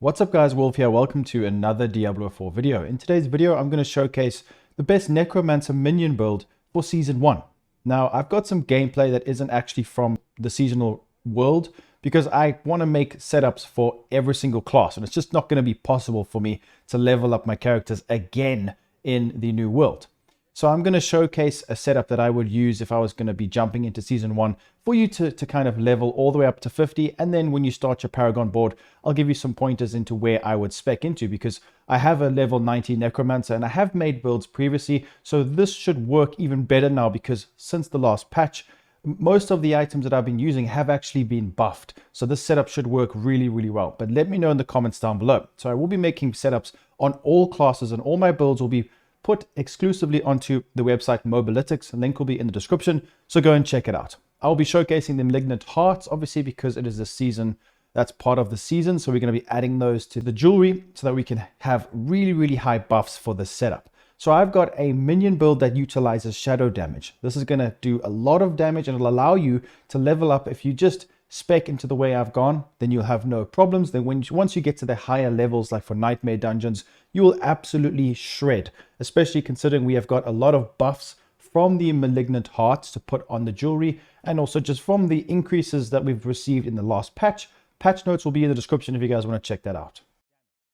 What's up guys, Wolf here. Welcome to another Diablo 4 video. In today's video, I'm going to showcase the best Necromancer minion build for Season 1. Now, I've got some gameplay that isn't actually from the seasonal world because I want to make setups for every single class, and it's just not going to be possible for me to level up my characters again in the new world. So I'm going to showcase a setup that I would use if I was going to be jumping into Season 1 for you to kind of level all the way up to 50. And then when you start your Paragon board, I'll give you some pointers into where I would spec into, because I have a level 90 Necromancer and I have made builds previously. So this should work even better now, because since the last patch, most of the items that I've been using have actually been buffed. So this setup should work really, really well. But let me know in the comments down below. So I will be making setups on all classes, and all my builds will be put exclusively onto the website Mobalytics. Link will be in the description, so go and check it out. I'll be showcasing the Malignant Hearts, obviously, because it is a season that's part of the season. So we're going to be adding those to the jewelry so that we can have really, really high buffs for this setup. So I've got a minion build that utilizes shadow damage. This is going to do a lot of damage, and it'll allow you to level up. If you just spec into the way I've gone, then you'll have no problems. Then once you get to the higher levels, like for Nightmare Dungeons, you will absolutely shred, especially considering we have got a lot of buffs from the Malignant Hearts to put on the jewelry, and also just from the increases that we've received in the last patch. Patch notes will be in the description if you guys want to check that out.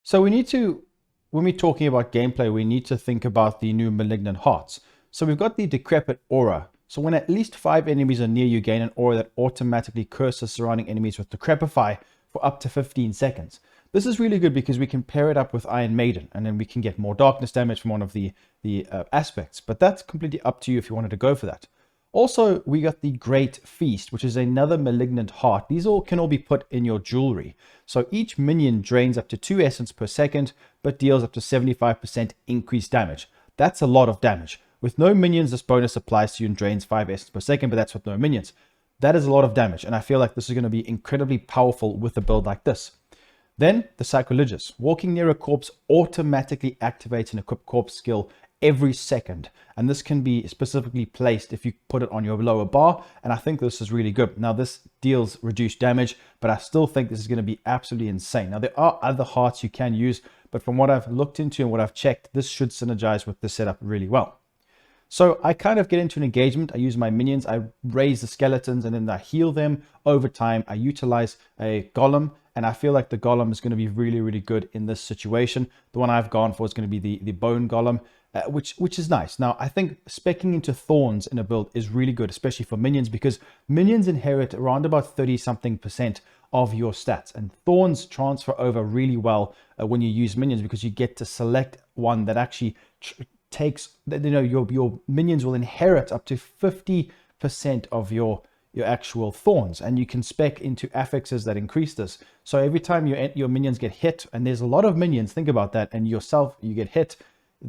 So we need to, when we're talking about gameplay, we need to think about the new Malignant Hearts. So we've got the Decrepit Aura. So when at least 5 enemies are near you, gain an aura that automatically curses surrounding enemies with Decrepify for up to 15 seconds. This is really good because we can pair it up with Iron Maiden, and then we can get more darkness damage from one of the aspects. But that's completely up to you if you wanted to go for that. Also, we got the Great Feast, which is another Malignant Heart. These can all be put in your jewelry. So each minion drains up to 2 essence per second, but deals up to 75% increased damage. That's a lot of damage. With no minions, this bonus applies to you and drains 5 essence per second, but that's with no minions. That is a lot of damage, and I feel like this is going to be incredibly powerful with a build like this. Then, the Sacrilegious. Walking near a corpse automatically activates an equipped corpse skill every second, and this can be specifically placed if you put it on your lower bar, and I think this is really good. Now, this deals reduced damage, but I still think this is going to be absolutely insane. Now, there are other hearts you can use, but from what I've looked into and what I've checked, this should synergize with the setup really well. So I kind of get into an engagement. I use my minions, I raise the skeletons, and then I heal them over time. I utilize a golem, and I feel like the golem is going to be really, really good in this situation. The one I've gone for is going to be the bone golem, which is nice. Now, I think speccing into thorns in a build is really good, especially for minions, because minions inherit around about 30-something% of your stats, and thorns transfer over really well when you use minions, because you get to select one that actually takes, your minions will inherit up to 50% of your actual thorns, and you can spec into affixes that increase this. So every time your minions get hit, and there's a lot of minions, think about that, and yourself, you get hit,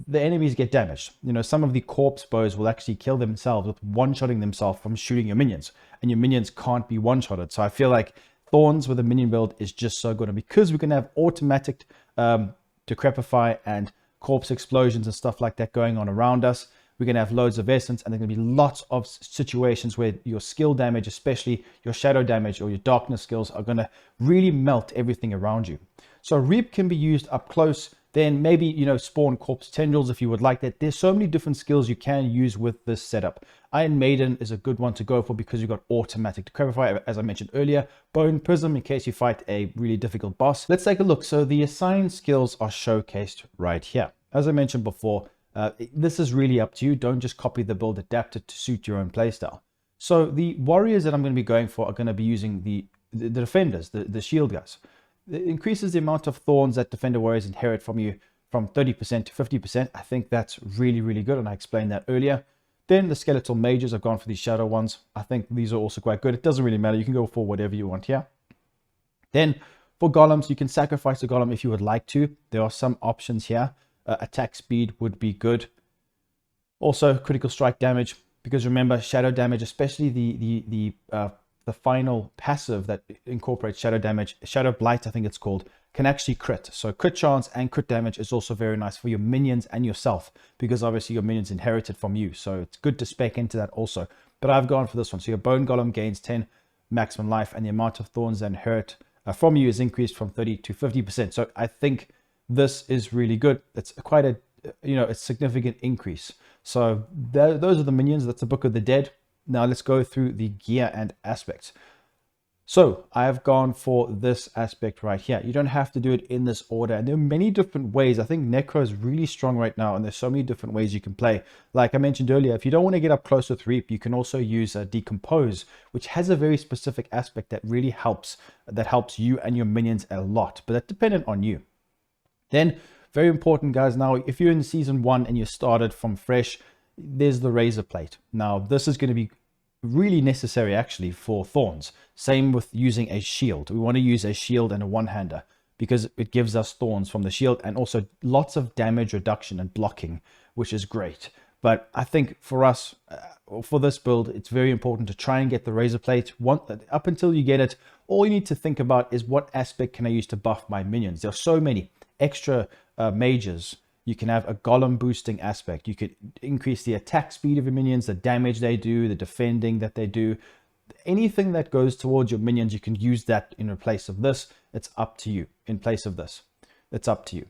the enemies get damaged. Some of the corpse bows will actually kill themselves with one-shotting themselves from shooting your minions, and your minions can't be one-shotted. So I feel like thorns with a minion build is just so good, and because we can have automatic Decrepify and corpse explosions and stuff like that going on around us, we're going to have loads of essence, and there's going to be lots of situations where your skill damage, especially your shadow damage or your darkness skills, are going to really melt everything around you. So Reap can be used up close. Then maybe, spawn corpse tendrils if you would like that. There's so many different skills you can use with this setup. Iron Maiden is a good one to go for because you've got automatic Decrepify, as I mentioned earlier. Bone Prism in case you fight a really difficult boss. Let's take a look. So the assigned skills are showcased right here. As I mentioned before, this is really up to you. Don't just copy the build, adapt it to suit your own playstyle. So the warriors that I'm going to be going for are going to be using the defenders, the shield guys. It increases the amount of thorns that defender warriors inherit from you from 30% to 50%. I think that's really, really good, and I explained that earlier. Then the skeletal mages, I've gone for these shadow ones. I think these are also quite good. It doesn't really matter. You can go for whatever you want here. Then for golems, you can sacrifice a golem if you would like to. There are some options here. Attack speed would be good. Also critical strike damage, because remember, shadow damage, especially the final passive that incorporates shadow damage, Shadow Blight I think it's called, can actually crit. So crit chance and crit damage is also very nice for your minions and yourself, because obviously your minions inherited from you, so it's good to spec into that also. But I've gone for this one. So your bone golem gains 10 maximum life, and the amount of thorns that inherit from you is increased from 30 to 50%. So I think this is really good. It's quite a, a significant increase. So those are the minions. That's the Book of the Dead. Now let's go through the gear and aspects. So I've gone for this aspect right here. You don't have to do it in this order. And there are many different ways. I think NECRO is really strong right now, and there's so many different ways you can play. Like I mentioned earlier, if you don't want to get up close with Reap, you can also use Decompose, which has a very specific aspect that really helps, you and your minions a lot. But that's dependent on you. Then, very important, guys, now if you're in season 1 and you started from fresh, there's the Razor Plate. Now, this is going to be really necessary actually for thorns. Same with using a shield. We want to use a shield and a one-hander because it gives us thorns from the shield and also lots of damage reduction and blocking, which is great. But I think for us, for this build, it's very important to try and get the Razor Plate. Up until you get it, all you need to think about is what aspect can I use to buff my minions. There are so many extra mages. You can have a golem boosting aspect. You could increase the attack speed of your minions, the damage they do, the defending that they do. Anything that goes towards your minions, you can use that in place of this. It's up to you. In place of this, it's up to you.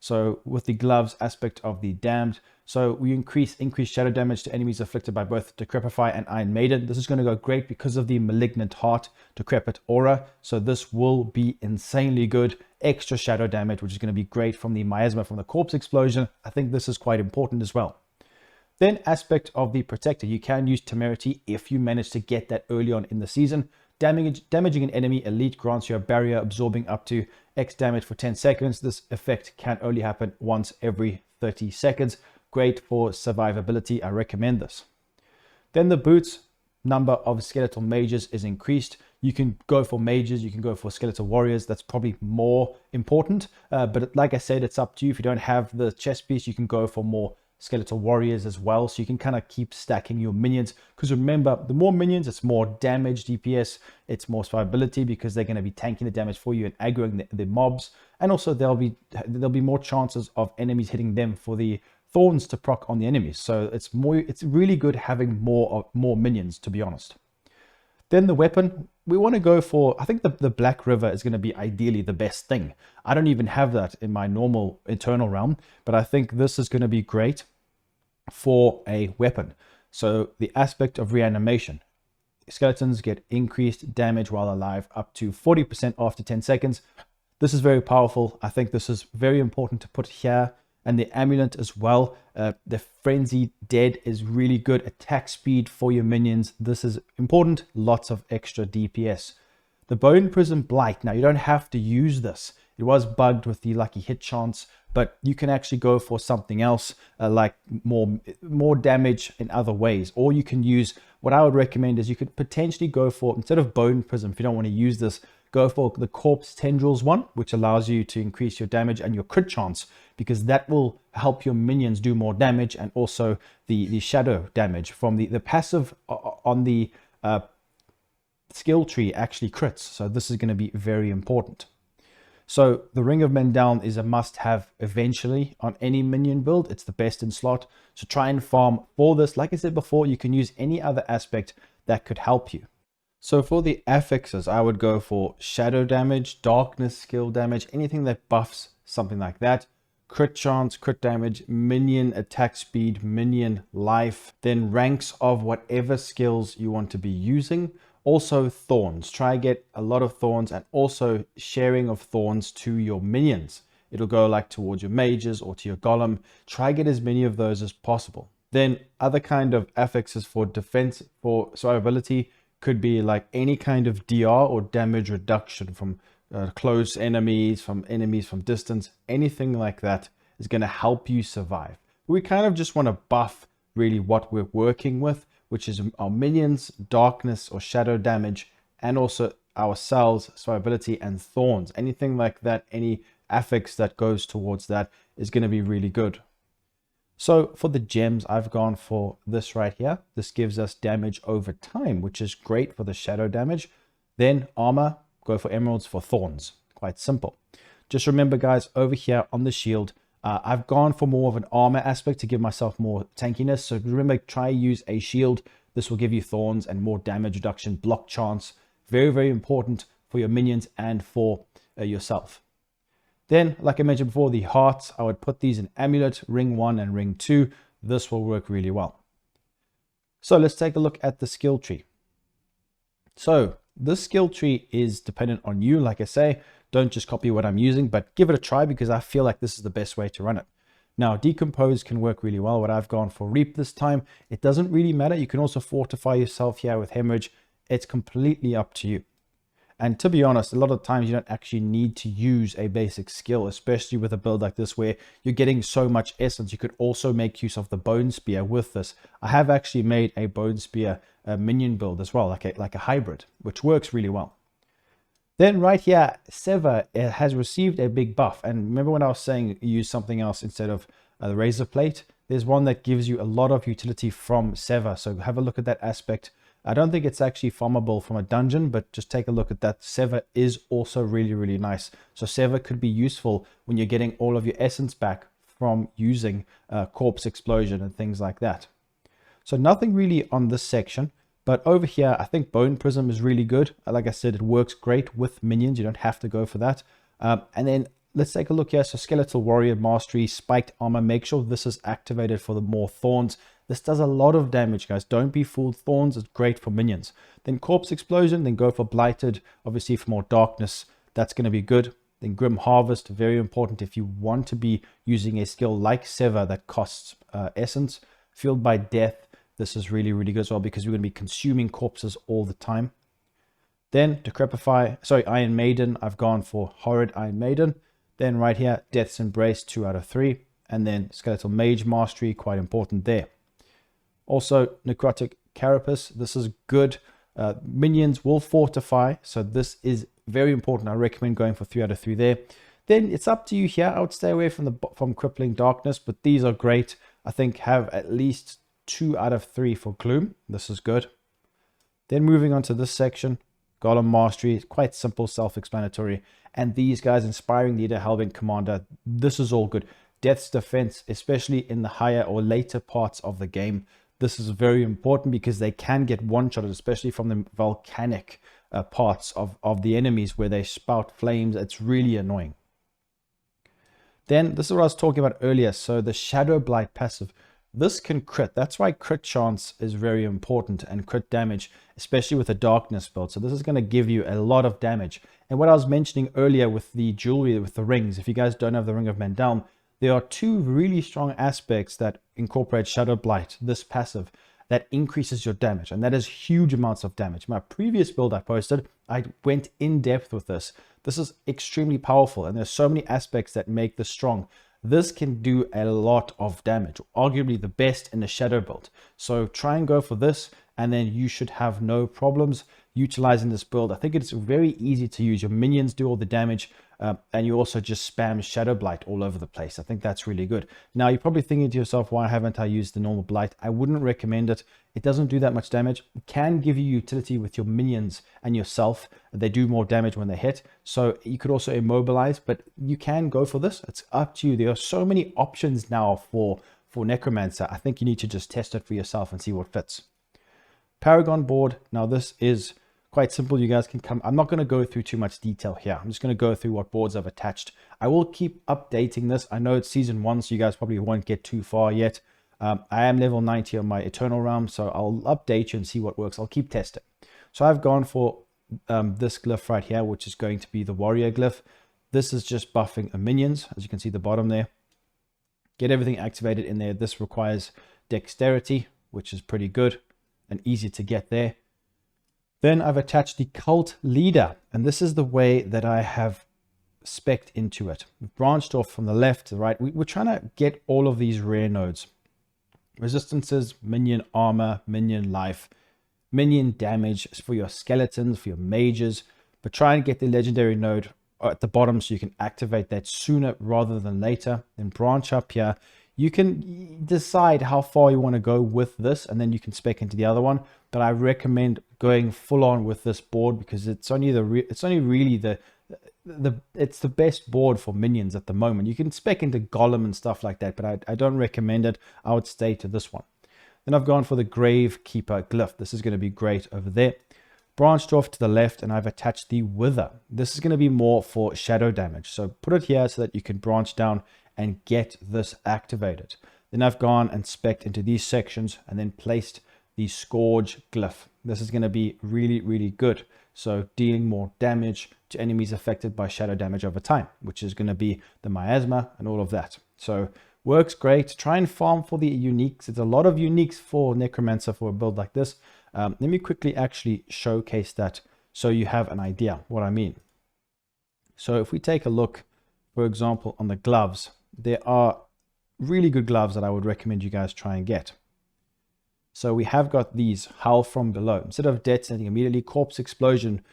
So with the gloves aspect of the damned, so we increase shadow damage to enemies afflicted by both Decrepify and Iron Maiden. This is going to go great because of the malignant heart decrepit aura. So this will be insanely good. Extra shadow damage, which is going to be great from the miasma from the corpse explosion. I think this is quite important as well. Then aspect of the protector, you can use temerity if you manage to get that early on in the season. Damaging an enemy elite grants you a barrier absorbing up to X damage for 10 seconds. This effect can only happen once every 30 seconds. Great for survivability. I recommend this. Then the boots, number of skeletal mages is increased. You can go for mages, you can go for skeletal warriors. That's probably more important. But like I said, it's up to you. If you don't have the chest piece, you can go for more skeletal warriors as well. So you can kind of keep stacking your minions. Because remember, the more minions, it's more damage DPS. It's more survivability because they're going to be tanking the damage for you and aggroing the mobs. And also there'll be more chances of enemies hitting them for the thorns to proc on the enemies. So it's really good having more minions, to be honest. Then the weapon, we want to go for, I think the Black River is going to be ideally the best thing. I don't even have that in my normal Eternal realm, but I think this is going to be great for a weapon. So the aspect of reanimation. Skeletons get increased damage while alive up to 40% after 10 seconds. This is very powerful. I think this is very important to put here. And the amulet as well. The Frenzy Dead is really good attack speed for your minions. This is important. Lots of extra DPS. The Bone Prism Blight. Now, you don't have to use this. It was bugged with the lucky hit chance, but you can actually go for something else, like more damage in other ways. Or you can use, what I would recommend is you could potentially go for, instead of Bone Prism, if you don't want to use this, go for the Corpse Tendrils one, which allows you to increase your damage and your crit chance, because that will help your minions do more damage, and also the shadow damage from the passive on the skill tree actually crits. So this is going to be very important. So the Ring of Men Down is a must-have eventually on any minion build. It's the best in slot. So try and farm for this. Like I said before, you can use any other aspect that could help you. So for the affixes, I would go for shadow damage, darkness, skill damage, anything that buffs something like that. Crit chance, crit damage, minion attack speed, minion life, then ranks of whatever skills you want to be using. Also thorns, try get a lot of thorns, and also sharing of thorns to your minions. It'll go like towards your mages or to your golem. Try get as many of those as possible. Then other kind of affixes for defense, for survivability, could be like any kind of DR or damage reduction from close enemies, from distance. Anything like that is going to help you survive. We kind of just want to buff really what we're working with, which is our minions, darkness or shadow damage, and also our cells, survivability, and thorns. Anything like that, any affix that goes towards that is going to be really good. So for the gems, I've gone for this right here. This gives us damage over time, which is great for the shadow damage. Then armor, go for emeralds for thorns. Quite simple. Just remember, guys, over here on the shield, I've gone for more of an armor aspect to give myself more tankiness. So remember, try use a shield. This will give you thorns and more damage reduction, block chance. Very, very important for your minions and for yourself. Then, like I mentioned before, the hearts, I would put these in Amulet, Ring 1 and Ring 2. This will work really well. So let's take a look at the skill tree. So this skill tree is dependent on you. Like I say, don't just copy what I'm using, but give it a try because I feel like this is the best way to run it. Now, Decompose can work really well. What I've gone for Reap this time, it doesn't really matter. You can also fortify yourself here with Hemorrhage. It's completely up to you. And to be honest, a lot of times you don't actually need to use a basic skill, especially with a build like this where you're getting so much essence. You could also make use of the Bone Spear with this. I have actually made a Bone Spear minion build as well, like a hybrid, which works really well. Then right here, Sever has received a big buff. And remember when I was saying use something else instead of the Razor Plate? There's one that gives you a lot of utility from Sever. So have a look at that aspect. I don't think it's actually farmable from a dungeon, but just take a look at that. Sever is also really, really nice. So Sever could be useful when you're getting all of your essence back from using Corpse Explosion and things like that. So nothing really on this section, but over here, I think Bone Prism is really good. Like I said, it works great with minions. You don't have to go for that. And then let's take a look here. So Skeletal Warrior Mastery, Spiked Armor. Make sure this is activated for the more Thorns. This does a lot of damage, guys. Don't be fooled. Thorns is great for minions. Then Corpse Explosion, then go for Blighted, obviously for more darkness. That's going to be good. Then Grim Harvest, very important if you want to be using a skill like Sever that costs essence. Fueled by Death, this is really, really good as well because we're going to be consuming corpses all the time. Then Iron Maiden, I've gone for Horrid Iron Maiden. Then right here, Death's Embrace, 2 out of 3. And then Skeletal Mage Mastery, quite important there. Also, Necrotic Carapace, this is good. Minions will fortify, so this is very important. I recommend going for 3 out of 3 there. Then it's up to you here. I would stay away from Crippling Darkness, but these are great. I think have at least 2 out of 3 for Gloom. This is good. Then moving on to this section, Golem Mastery, quite simple, self-explanatory. And these guys, Inspiring Leader, Hellbent Commander, this is all good. Death's Defense, especially in the higher or later parts of the game. This is very important because they can get one-shotted, especially from the volcanic parts of the enemies where they spout flames. It's really annoying. Then, this is what I was talking about earlier. So the Shadow Blight passive, this can crit. That's why crit chance is very important and crit damage, especially with a darkness build. So this is going to give you a lot of damage. And what I was mentioning earlier with the jewelry, with the rings, if you guys don't have the Ring of Mandalm, there are 2 really strong aspects that incorporate Shadow Blight, this passive, that increases your damage. And that is huge amounts of damage. My previous build I posted, I went in depth with this. This is extremely powerful. And there's so many aspects that make this strong. This can do a lot of damage, arguably the best in the Shadow build. So try and go for this, and then you should have no problems utilizing this build. I think it's very easy to use. Your minions do all the damage, and you also just spam Shadow Blight all over the place. I think that's really good. Now, you're probably thinking to yourself, why haven't I used the normal Blight? I wouldn't recommend it. It doesn't do that much damage. It can give you utility with your minions and yourself. They do more damage when they hit. So you could also immobilize, but you can go for this. It's up to you. There are so many options now for Necromancer. I think you need to just test it for yourself and see what fits. Paragon board. Now, this is quite simple. You guys can come. I'm not going to go through too much detail here. I'm just going to go through what boards I've attached. I will keep updating this. I know it's season 1, so you guys probably won't get too far yet. I am level 90 on my Eternal Realm, so I'll update you and see what works. I'll keep testing. So I've gone for this glyph right here, which is going to be the Warrior glyph. This is just buffing minions, as you can see the bottom there. Get everything activated in there. This requires Dexterity, which is pretty good and easy to get there. Then I've attached the Cult Leader, and this is the way that I have spec'd into it. We've branched off from the left to the right. We're trying to get all of these rare nodes. Resistances, minion armor, minion life, minion damage for your skeletons, for your mages, but try and get the legendary node at the bottom so you can activate that sooner rather than later. Then branch up here. You can decide how far you want to go with this, and then you can spec into the other one. But I recommend going full on with this board because it's only really the best board for minions at the moment. You can spec into Golem and stuff like that, but I don't recommend it. I would stay to this one. Then I've gone for the Grave Keeper glyph. This is going to be great over there. branched off to the left and I've attached the Wither. This is going to be more for shadow damage. So put it here so that you can branch down and get this activated. Then I've gone and spec'd into these sections and then placed the Scourge glyph. This is going to be really, really good. So dealing more damage to enemies affected by shadow damage over time, which is going to be the miasma and all of that. So works great. Try and farm for the uniques. It's a lot of uniques for Necromancer for a build like this. Let me quickly actually showcase that so you have an idea what I mean. So if we take a look, for example, on the gloves, there are really good gloves that I would recommend you guys try and get. So we have got these Howl from Below. Instead of detonating immediately, Corpse Explosion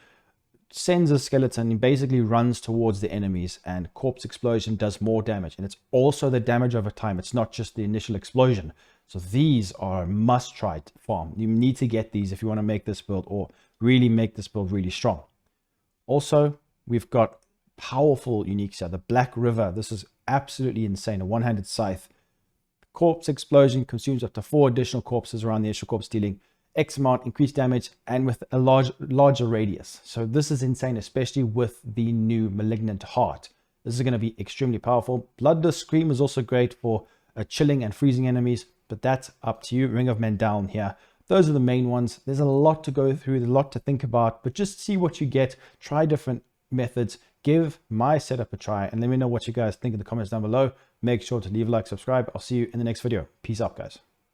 sends a skeleton and basically runs towards the enemies, and Corpse Explosion does more damage, and it's also the damage over time. It's not just the initial explosion. So these are a must try farm. You need to get these if you want to make this build or really make this build really strong. Also, we've got powerful uniques here. The Black River. This is absolutely insane. A one-handed scythe. Corpse Explosion consumes up to 4 additional corpses around the initial corpse, dealing X amount increased damage and with a larger radius. So this is insane, especially with the new Malignant Heart. This is going to be extremely powerful. Bloodless Scream is also great for chilling and freezing enemies, but that's up to you. Ring of Men down here. Those are the main ones. There's a lot to go through, there's a lot to think about, but just see what you get. Try different methods. Give my setup a try and let me know what you guys think in the comments down below. Make sure to leave a like, subscribe. I'll see you in the next video. Peace out, guys.